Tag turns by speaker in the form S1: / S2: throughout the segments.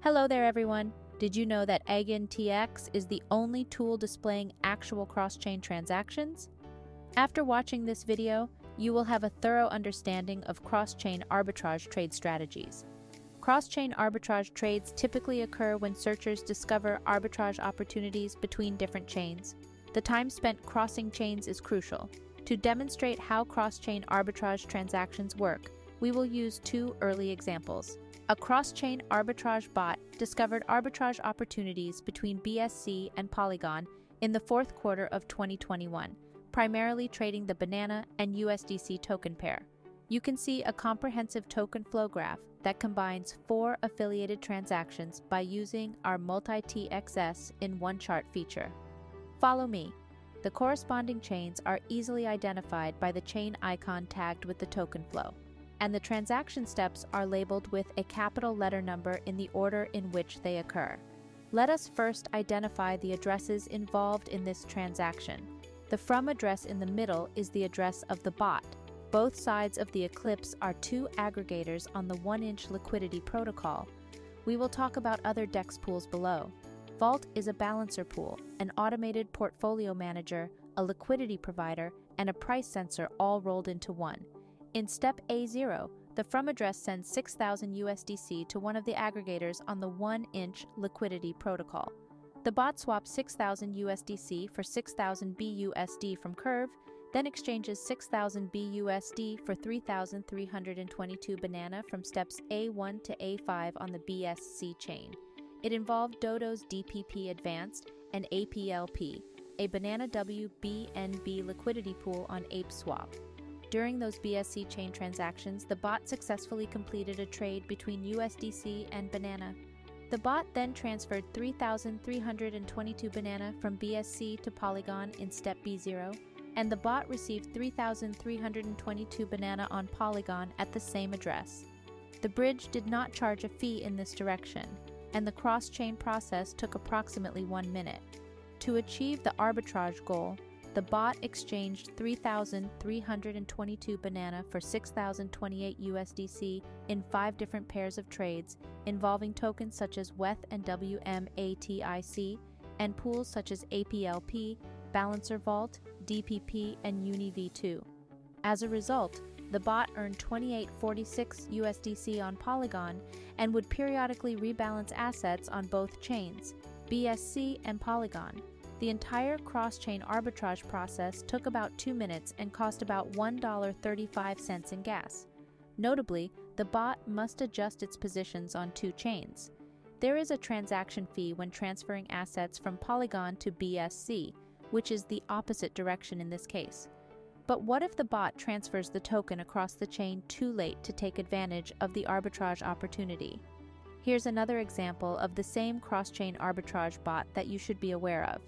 S1: Hello there, everyone. Did you know that EigenTX is the only tool displaying actual cross-chain transactions? After watching this video, you will have a thorough understanding of cross-chain arbitrage trade strategies. Cross-chain arbitrage trades typically occur when searchers discover arbitrage opportunities between different chains. The time spent crossing chains is crucial. To demonstrate how cross-chain arbitrage transactions work, we will use two early examples. A cross-chain arbitrage bot discovered arbitrage opportunities between BSC and Polygon in the fourth quarter of 2021, primarily trading the banana and USDC token pair. You can see a comprehensive token flow graph that combines 4 affiliated transactions by using our multi-TXS in one chart feature. Follow me. The corresponding chains are easily identified by the chain icon tagged with the token flow, and the transaction steps are labeled with a capital letter number in the order in which they occur. Let us first identify the addresses involved in this transaction. The from address in the middle is the address of the bot. Both sides of the eclipse are 2 aggregators on the 1-inch liquidity protocol. We will talk about other DEX pools below. Vault is a balancer pool, an automated portfolio manager, a liquidity provider, and a price sensor all rolled into one. In step A0, the from address sends 6,000 USDC to one of the aggregators on the 1-inch liquidity protocol. The bot swaps 6,000 USDC for 6,000 BUSD from Curve, then exchanges 6,000 BUSD for 3,322 banana from steps A1 to A5 on the BSC chain. It involved Dodo's DPP Advanced and APLP, a Banana WBNB liquidity pool on ApeSwap. During those BSC chain transactions, the bot successfully completed a trade between USDC and banana. The bot then transferred 3,322 banana from BSC to Polygon in step B0, and the bot received 3,322 banana on Polygon at the same address. The bridge did not charge a fee in this direction, and the cross-chain process took approximately 1 minute. To achieve the arbitrage goal, the bot exchanged 3,322 banana for 6,028 USDC in 5 different pairs of trades involving tokens such as WETH and WMATIC, and pools such as APLP, Balancer Vault, DPP, and UniV2. As a result, the bot earned 2846 USDC on Polygon and would periodically rebalance assets on both chains, BSC and Polygon. The entire cross-chain arbitrage process took about 2 minutes and cost about $1.35 in gas. Notably, the bot must adjust its positions on 2 chains. There is a transaction fee when transferring assets from Polygon to BSC, which is the opposite direction in this case. But what if the bot transfers the token across the chain too late to take advantage of the arbitrage opportunity? Here's another example of the same cross-chain arbitrage bot that you should be aware of.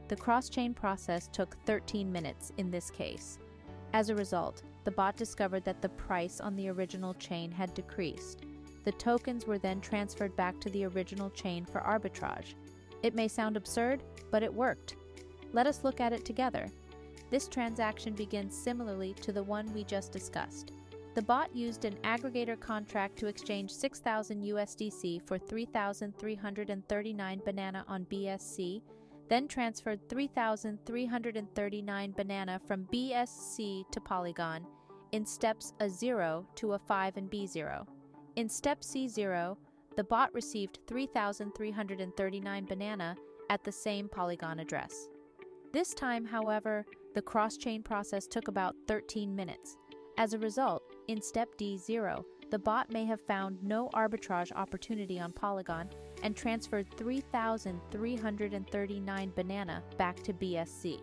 S1: The cross-chain process took 13 minutes in this case. As a result, the bot discovered that the price on the original chain had decreased. The tokens were then transferred back to the original chain for arbitrage. It may sound absurd, but it worked. Let us look at it together. This transaction begins similarly to the one we just discussed. The bot used an aggregator contract to exchange 6,000 USDC for 3,339 banana on BSC, then transferred 3,339 banana from BSC to Polygon in steps A0 to A5 and B0. In step C0, the bot received 3,339 banana at the same Polygon address. This time, however, the cross-chain process took about 13 minutes. As a result, in step D0, the bot may have found no arbitrage opportunity on Polygon and transferred 3,339 banana back to BSC.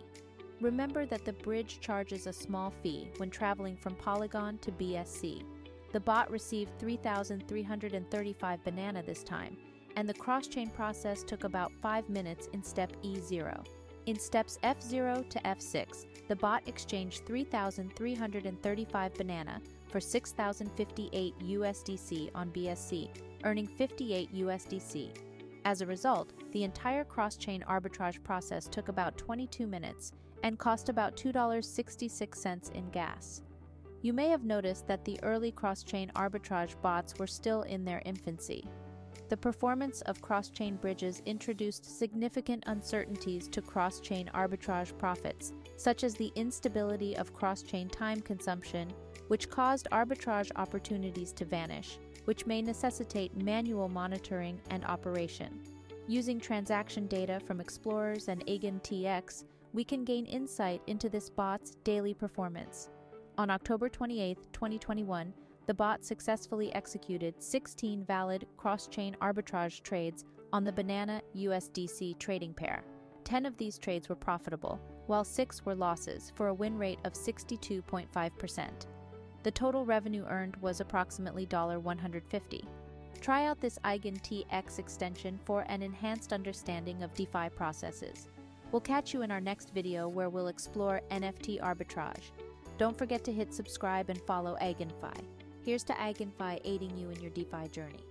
S1: Remember that the bridge charges a small fee when traveling from Polygon to BSC. The bot received 3,335 banana this time, and the cross-chain process took about 5 minutes in step E0. In steps F0 to F6, the bot exchanged 3,335 banana for 6,058 USDC on BSC, earning 58 USDC. As a result, the entire cross-chain arbitrage process took about 22 minutes and cost about $2.66 in gas. You may have noticed that the early cross-chain arbitrage bots were still in their infancy. The performance of cross-chain bridges introduced significant uncertainties to cross-chain arbitrage profits, such as the instability of cross-chain time consumption, which caused arbitrage opportunities to vanish, which may necessitate manual monitoring and operation. Using transaction data from explorers and EigenTX, we can gain insight into this bot's daily performance. On October 28, 2021, the bot successfully executed 16 valid cross-chain arbitrage trades on the Banana USDC trading pair. 10 of these trades were profitable, while 6 were losses, for a win rate of 62.5%. The total revenue earned was approximately $150. Try out this EigenTX extension for an enhanced understanding of DeFi processes. We'll catch you in our next video where we'll explore NFT arbitrage. Don't forget to hit subscribe and follow EigenFi. Here's to EigenFi aiding you in your DeFi journey.